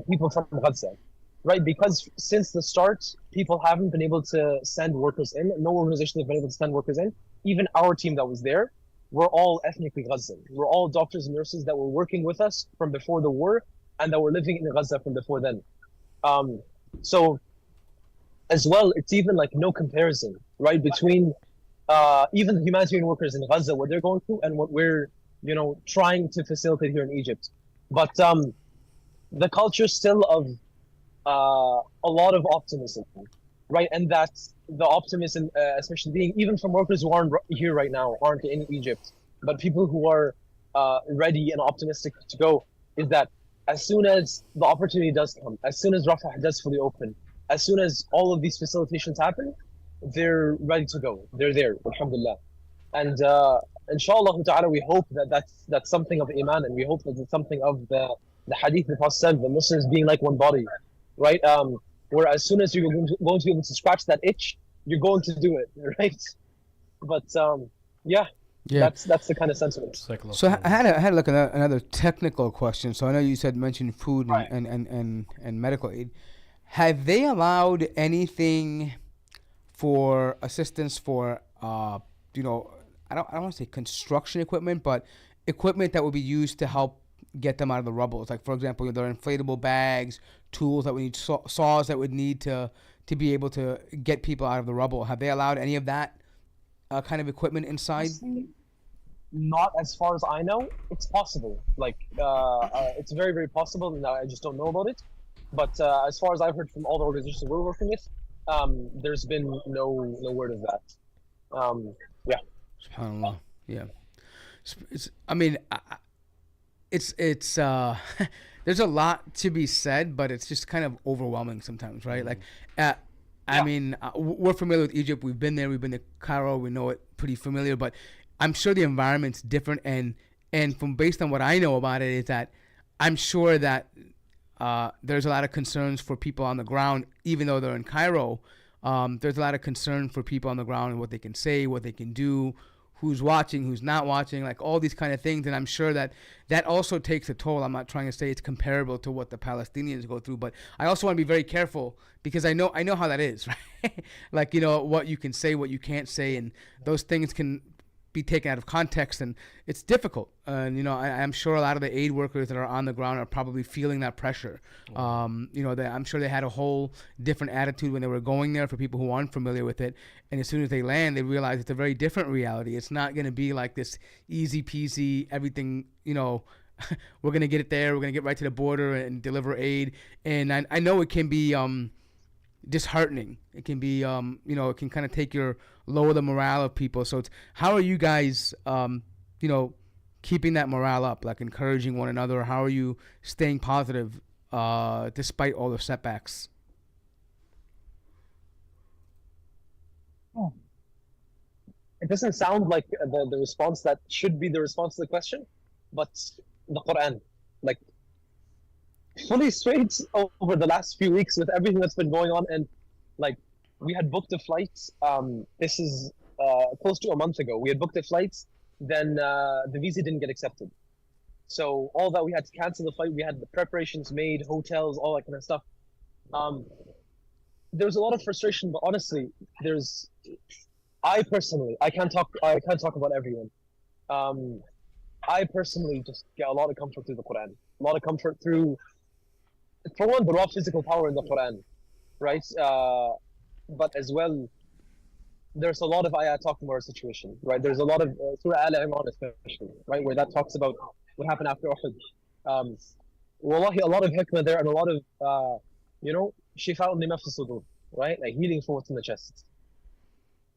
people from Gaza, right? Because since the start, people haven't been able to send workers in. No organization has been able to send workers in. Even our team that was there, we're all ethnically Gazan. We're all doctors and nurses that were working with us from before the war and that were living in Gaza from before then. So as well, it's even like no comparison, right, between even the humanitarian workers in Gaza, what they're going through, and what we're, trying to facilitate here in Egypt. But the culture still of a lot of optimism, right? And that's the optimism, especially being even from workers who aren't here right now, aren't in Egypt, but people who are ready and optimistic to go, is that as soon as the opportunity does come, as soon as Rafah does fully open, as soon as all of these facilitations happen, they're ready to go. They're there, alhamdulillah. And inshallah ta'ala, we hope that that's something of iman, and we hope that it's something of the hadith the Prophet said, the Muslims being like one body, right? Where as soon as you're going to be able to scratch that itch, you're going to do it, right? But yeah, that's the kind of sentiment. So I had like another technical question. So I know you mentioned food Right. and medical aid. Have they allowed anything for assistance for I don't want to say construction equipment, but equipment that would be used to help get them out of the rubble? It's like, for example, there are inflatable bags, tools that we need, saws that would need to be able to get people out of the rubble. Have they allowed any of that kind of equipment inside? Not as far as I know. It's possible. Like, it's very, very possible, and I just don't know about it. But as far as I've heard from all the organizations we're working with, there's been no word of that. Yeah. SubhanAllah. Yeah. It's there's a lot to be said, but it's just kind of overwhelming sometimes, right? Like, we're familiar with Egypt. We've been there. We've been to Cairo. We know it pretty familiar, but I'm sure the environment's different. And from based on what I know about it is that I'm sure that there's a lot of concerns for people on the ground, even though they're in Cairo. There's a lot of concern for people on the ground and what they can say, what they can do, who's watching, who's not watching, like all these kind of things. And I'm sure that also takes a toll. I'm not trying to say it's comparable to what the Palestinians go through, but I also want to be very careful because I know how that is, right? Like, what you can say, what you can't say, and those things can be taken out of context, and it's difficult. And I'm sure a lot of the aid workers that are on the ground are probably feeling that pressure. I'm sure they had a whole different attitude when they were going there, for people who aren't familiar with it. And as soon as they land, they realize it's a very different reality. It's not going to be like this easy peasy, everything, we're going to get it there, we're going to get right to the border and deliver aid. And I know it can be disheartening. It can be it can kind of lower the morale of people. So how are you guys keeping that morale up, like encouraging one another? How are you staying positive despite all the setbacks? It doesn't sound like the response that should be the response to the question, but the Quran, like, fully straight over the last few weeks with everything that's been going on, and like, we had booked a flight. This is close to a month ago. We had booked a flight, then the visa didn't get accepted. So all that, we had to cancel the flight. We had the preparations made, hotels, all that kind of stuff. There was a lot of frustration, but honestly, I personally, I can't talk about everyone. I personally just get a lot of comfort through the Quran. A lot of comfort through, for one, the raw physical power in the Quran, right? But as well, there's a lot of ayah talking about our situation, right? There's a lot of Surah Al Imran especially, right, where that talks about what happened after Uhud. Wallahi, a lot of hikmah there, and a lot of shifa'un lima fi sudur, right? Like healing for what's in the chest.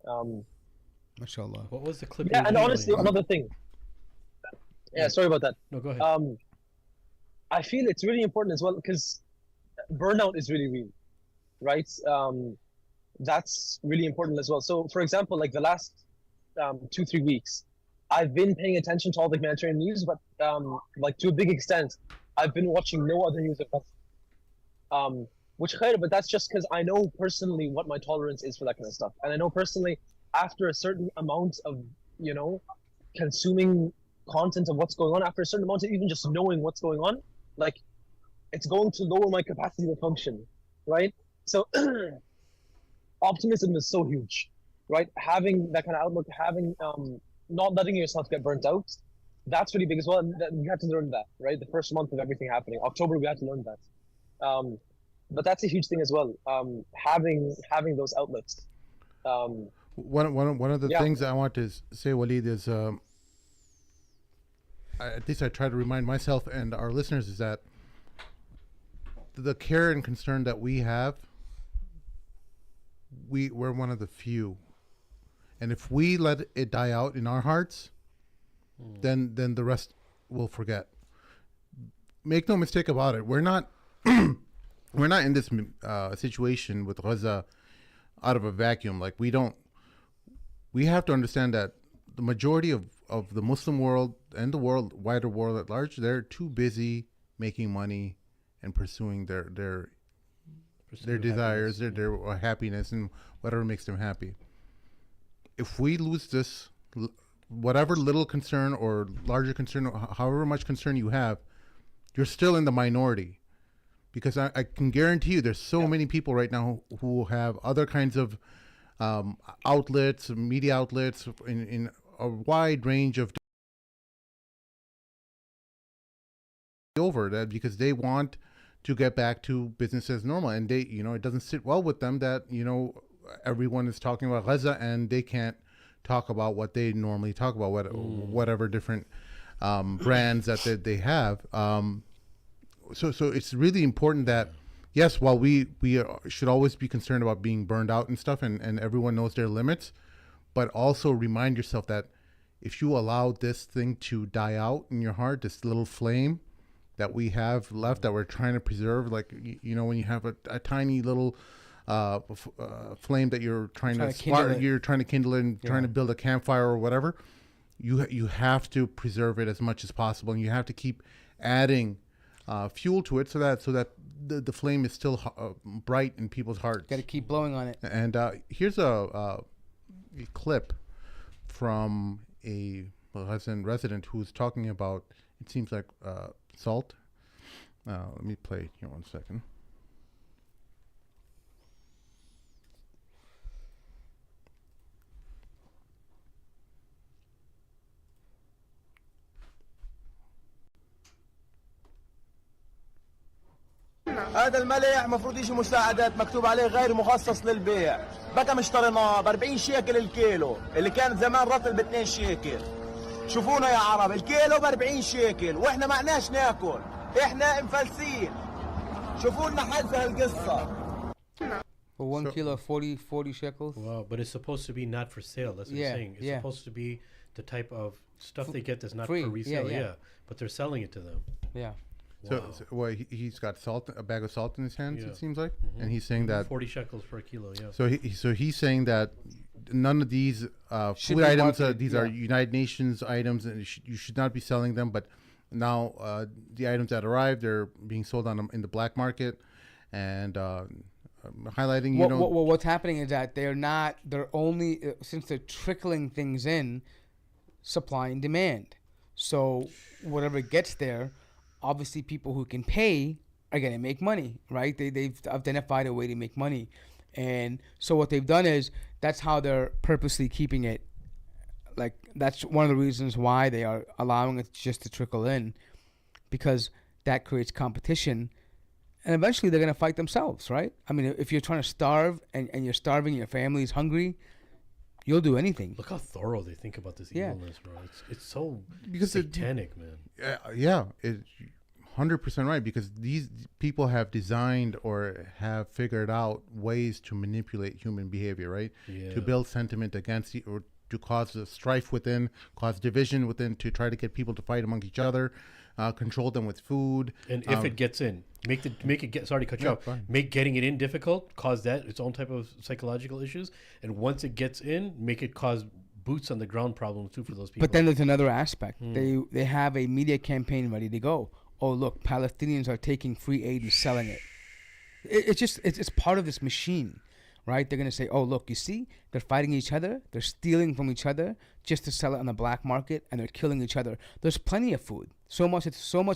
MashaAllah. What was the clip? Yeah, and honestly, another thing. Yeah, sorry about that. No, go ahead. I feel it's really important as well, because burnout is really real, right? That's really important as well. So, for example, like the last 2-3 weeks, I've been paying attention to all the humanitarian news, but like to a big extent, I've been watching no other news of that. Which khair, but that's just because I know personally what my tolerance is for that kind of stuff, and I know personally, after a certain amount of consuming content of what's going on, after a certain amount of even just knowing what's going on, like, it's going to lower my capacity to function, right? So optimism is so huge, right? Having that kind of outlook, having not letting yourself get burnt out. That's really big as well. And we had to learn that, right? The first month of everything happening, October, we had to learn that. But that's a huge thing as well. Having those outlets. One of the Yeah. things I want to say, Waleed, is at least I try to remind myself and our listeners is that the care and concern that we have, we're one of the few, and if we let it die out in our hearts, then the rest will forget. Make no mistake about it. We're not we're not in this situation with Gaza out of a vacuum. Like we have to understand that the majority of the Muslim world and the wider world at large, they're too busy making money and pursuing their desires, their happiness, and whatever makes them happy. If we lose this, whatever little concern or larger concern, however much concern you have, you're still in the minority. Because I can guarantee you there's so many people right now who have other kinds of outlets, media outlets, in a wide range of over that, because they want to get back to business as normal, and they, it doesn't sit well with them that everyone is talking about Gaza and they can't talk about what they normally talk about, whatever different brands that they have. So it's really important that, yes, while we should always be concerned about being burned out and stuff, and everyone knows their limits, but also remind yourself that if you allow this thing to die out in your heart, this little flame that we have left that we're trying to preserve, like, when you have a tiny little flame that you're trying to spark, you're trying to kindle it and trying to build a campfire or whatever, you have to preserve it as much as possible, and you have to keep adding fuel to it so that the flame is still bright in people's hearts. Got to keep blowing on it. And here's a clip from a resident who's talking about, it seems like salt. Let me play here 1 second. هذا الملح مفروض يجي مساعدات مكتوب عليه غير مخصص للبيع، بقى مشتريناه ب 40 شيكل الكيلو، اللي كان زمان رطل ب 2 شيكل. شوفونا يا عرب، الكيلو ب 40 شيكل واحنا معناش ناكل، احنا مفلسين. شوفوا لنا حل في هالقصة. For 1 kilo, 40 shekels. Wow, but it's supposed to be not for sale. That's what you're saying. It's supposed to be the type of stuff they get that's not free. For resale. Yeah, but they're selling it to them. Yeah. Wow. So well, he's got a bag of salt in his hands. Yeah. It seems like, and he's saying that 40 shekels per kilo. Yeah. So he's saying that none of these food items, these are United Nations items, and you should not be selling them. But now the items that arrived, they're being sold in the black market, and highlighting, what's happening is that they're only, since they're trickling things in, supply and demand. So whatever gets there, obviously people who can pay are going to make money, right? They've identified a way to make money. And so what they've done is, that's how they're purposely keeping it. Like, that's one of the reasons why they are allowing it just to trickle in, because that creates competition. And eventually they're going to fight themselves, right? I mean, if you're trying to starve and you're starving, your family's hungry, you'll do anything. Look how thorough they think about this evilness, bro. It's so satanic, man. Yeah, it's 100% right, because these people have designed or have figured out ways to manipulate human behavior, right? Yeah. To build sentiment against you, or to cause strife within, cause division within, to try to get people to fight among each other, control them with food. And if it gets in, make it get. Sorry to cut you off. Fine. Make getting it in difficult. Cause that its own type of psychological issues. And once it gets in, make it cause boots on the ground problems too for those people. But then there's another aspect. They have a media campaign ready to go. Oh, look, Palestinians are taking free aid and selling it. It's part of this machine, right? They're going to say, oh, look, you see, they're fighting each other. They're stealing from each other just to sell it on the black market, and they're killing each other. There's plenty of food. So much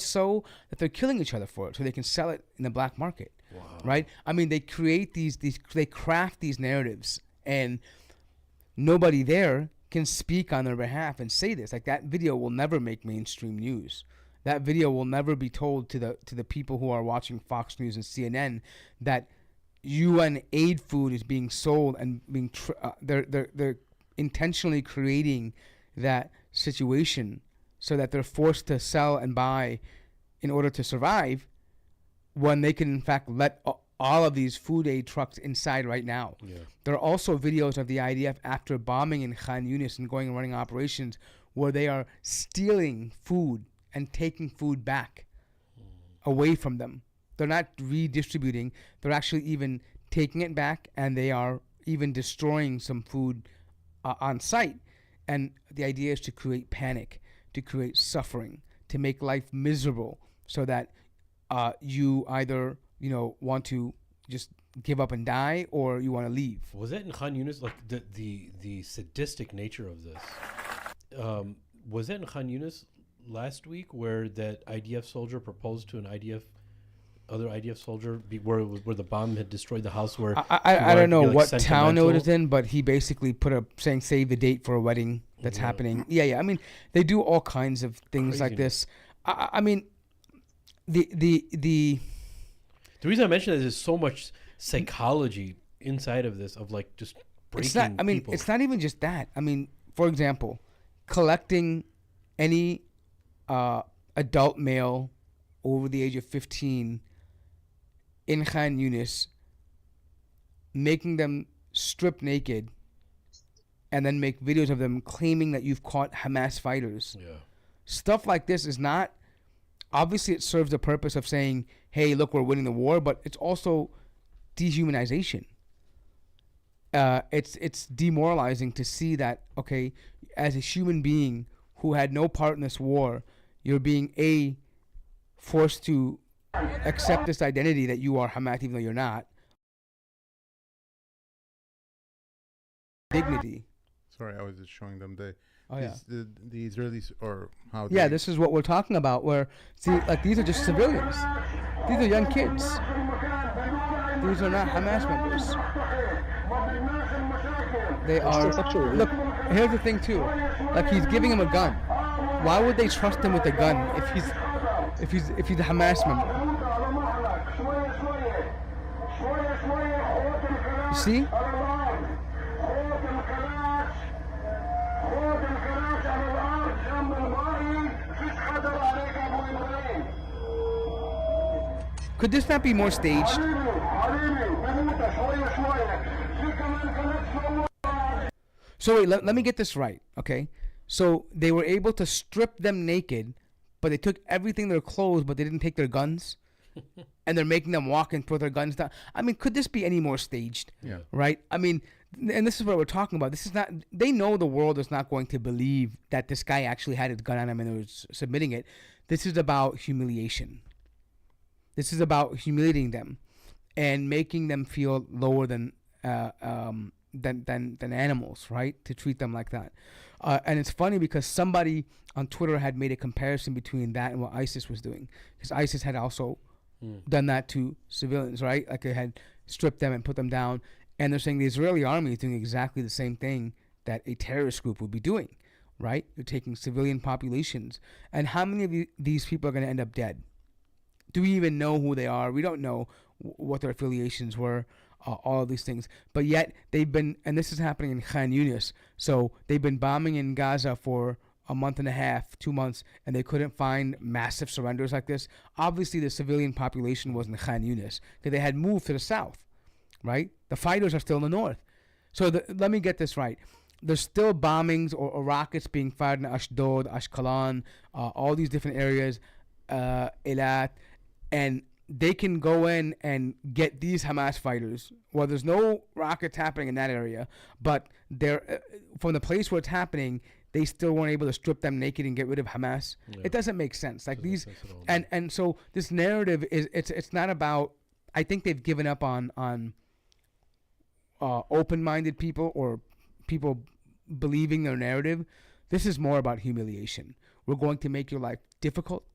so that they're killing each other for it, so they can sell it in the black market, right? I mean, they create they craft these narratives, and nobody there can speak on their behalf and say this. Like, that video will never make mainstream news. That video will never be told to the people who are watching Fox News and CNN that UN aid food is being sold and being they're intentionally creating that situation so that they're forced to sell and buy in order to survive, when they can in fact let all of these food aid trucks inside right now. Yeah. There are also videos of the IDF after bombing in Khan Yunis and going and running operations where they are stealing food and taking food back away from them. They're not redistributing. They're actually even taking it back, and they are even destroying some food on site. And the idea is to create panic, to create suffering, to make life miserable, so that you either want to just give up and die, or you want to leave. Was that in Khan Yunis? Like the sadistic nature of this. Was that in Khan Yunis last week, where that IDF soldier proposed to an other IDF soldier where the bomb had destroyed the house? Where I don't know what town it was in, but he basically put up saying save the date for a wedding that's happening. Yeah. I mean, they do all kinds of things like this. I mean, the reason I mention this is so much psychology inside of this, of like just breaking it's not. I mean, people. It's not even just that. I mean, for example, collecting any adult male over the age of 15 in Khan Yunis, making them strip naked, and then make videos of them claiming that you've caught Hamas fighters. Yeah. Stuff like this is not, obviously it serves the purpose of saying, hey, look, we're winning the war, but it's also dehumanization. It's demoralizing to see that, okay, as a human being who had no part in this war, you're being forced to accept this identity that you are Hamas even though you're not. Dignity. Sorry, I was just showing them the Israelis, or how. Yeah, this is what we're talking about. Where, see, like, these are just civilians. These are young kids. These are not Hamas members. They are. Look, here's the thing too. Like, he's giving him a gun. Why would they trust him with a gun if he's a Hamas member? You see? Could this not be more staged? So wait, let me get this right, okay? So they were able to strip them naked, but they took everything, their clothes, but they didn't take their guns? And they're making them walk and put their guns down. I mean, could this be any more staged? Yeah. Right? I mean, and this is what we're talking about. This is not, they know the world is not going to believe that this guy actually had his gun on him and was submitting it. This is about humiliation. This is about humiliating them and making them feel lower than animals, right? To treat them like that. And it's funny because somebody on Twitter had made a comparison between that and what ISIS was doing. Because ISIS had also done that to civilians, right? Like, they had stripped them and put them down. And they're saying the Israeli army is doing exactly the same thing that a terrorist group would be doing, right? They're taking civilian populations. And how many of these people are going to end up dead? Do we even know who they are? We don't know what their affiliations were, all of these things. But yet they've been, and this is happening in Khan Yunis, so they've been bombing in Gaza for a month and a half, 2 months, and they couldn't find massive surrenders like this. Obviously, the civilian population was in Khan Yunis because they had moved to the south, right? The fighters are still in the north. So let me get this right. There's still bombings or rockets being fired in Ashdod, Ashkelon, all these different areas, Eilat, and they can go in and get these Hamas fighters. Well, there's no rockets happening in that area, but they're from the place where it's happening, they still weren't able to strip them naked and get rid of Hamas. Yeah. It doesn't make sense. Like, these, and so this narrative is it's not about. I think they've given up on open-minded people or people believing their narrative. This is more about humiliation. We're going to make your life difficult.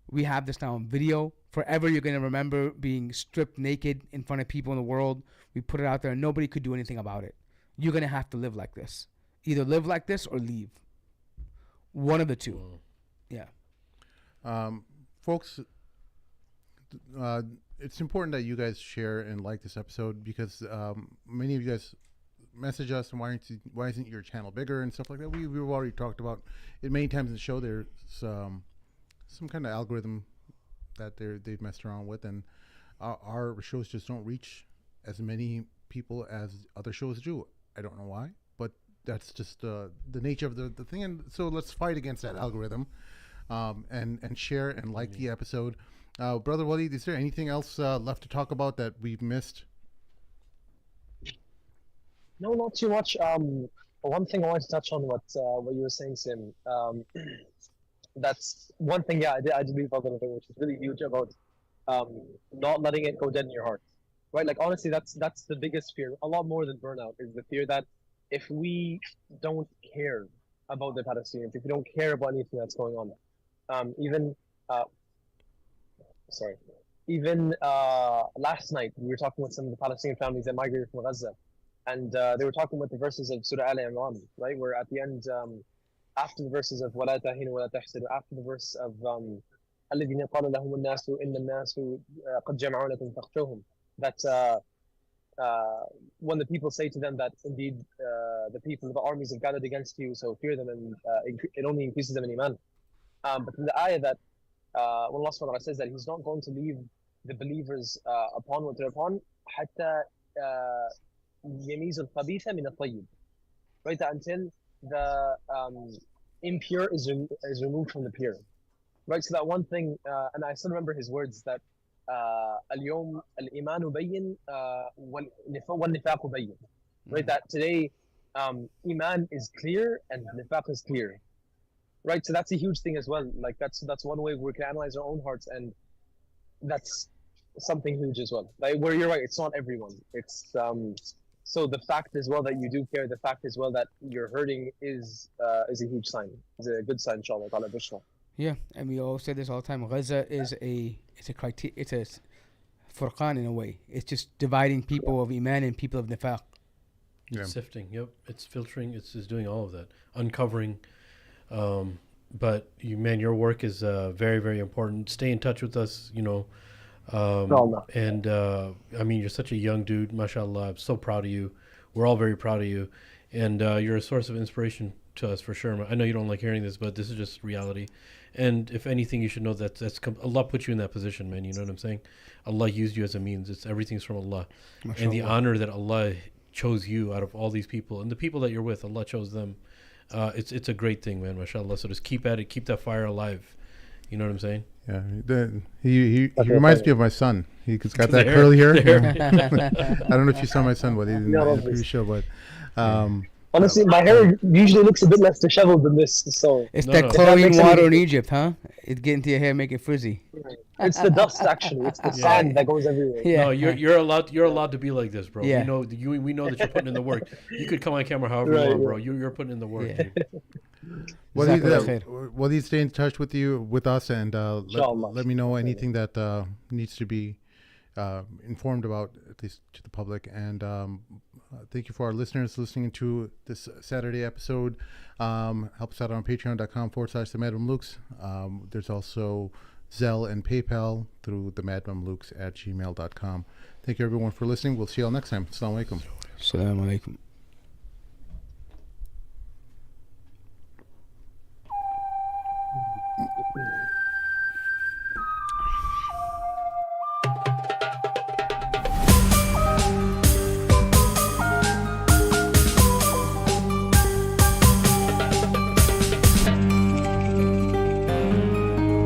We have this now on video. Forever you're going to remember being stripped naked in front of people in the world. We put it out there and nobody could do anything about it. You're going to have to live like this. Either live like this or leave. One of the two. Yeah. Folks, it's important that you guys share and like this episode because many of you guys message us and why isn't your channel bigger and stuff like that. We've already talked about it many times in the show. There's some kind of algorithm that they've messed around with, and our shows just don't reach as many people as other shows do. I don't know why, but that's just the nature of the thing. And so let's fight against that algorithm, and share and like the episode. Brother Waleed, is there anything else left to talk about that we've missed? No, not too much. One thing I wanted to touch on what you were saying, Sim. That's one thing. Yeah, I did leave out another thing, which is really huge about not letting it go dead in your heart, right? Like honestly, that's the biggest fear. A lot more than burnout is the fear that if we don't care about the Palestinians, if we don't care about anything that's going on, even last night we were talking with some of the Palestinian families that migrated from Gaza. And they were talking about the verses of Surah Al Imran, right? Where at the end, after the verses of وَلَا تَهِنُوا وَلَا تَحْزَنُوا, after the verse of الَّذِينَ قَالَ لَهُمُ النَّاسُ إِنَّ النَّاسُ قَدْ جَمَعُوا لَكُمْ فَاخْشَوْهُمْ, that when the people say to them that indeed the people of the armies have gathered against you, so fear them, and it only increases them in iman. But in the ayah that when Allah subhanahu wa ta'ala says that He's not going to leave the believers upon what they're upon, حتى يميز الخبيث من الطيب, right? That until the impure is removed from the pure, right? So that one thing, and I still remember his words that اليوم الإيمان بين والنفاق بين, right? That today iman is clear and nifaq is clear, right? So that's a huge thing as well. Like that's one way we can analyze our own hearts, and that's something huge as well. Like where you're right, it's not everyone. It's so the fact as well that you do care, the fact as well that you're hurting is a huge sign. It's a good sign, inshallah. Yeah, and we all say this all the time. Gaza is it's a furqan in a way. It's just dividing people of iman and people of nifaq. Yeah. Sifting, yep. It's filtering. It's doing all of that, uncovering. But your work is very, very important. Stay in touch with us, and you're such a young dude, mashallah. I'm so proud of you. We're all very proud of you, and you're a source of inspiration to us for sure. I know you don't like hearing this, but this is just reality. And if anything, you should know that Allah put you in that position, man. You know what I'm saying? Allah used you as a means. Everything's from Allah, mashallah. And the honor that Allah chose you out of all these people, and the people that you're with, Allah chose them. It's a great thing, man, mashallah. So just keep at it, keep that fire alive. You know what I'm saying? Yeah, he reminds me of my son. He's got that curly hair. I don't know if you saw my son, but he didn't in the previous show. But honestly, my hair usually looks a bit less disheveled than this. So it's chlorine water in Egypt, huh? It get into your hair, make it frizzy. It's the dust, actually. It's the sand that goes everywhere. Yeah. No, you're allowed to be like this, bro. Yeah. We know that you're putting in the work. You could come on camera however you want, bro. You're putting in the work. Yeah. Waleed, stay in touch with us, and let me know anything that needs to be informed about, at least to the public. And thank you for our listeners listening to this Saturday episode. Help us out on patreon.com/themadmamluks. There's also Zelle and PayPal through themadmamluks@gmail.com. Thank you everyone for listening. We'll see you all next time. Assalamu alaikum. Assalamu alaikum.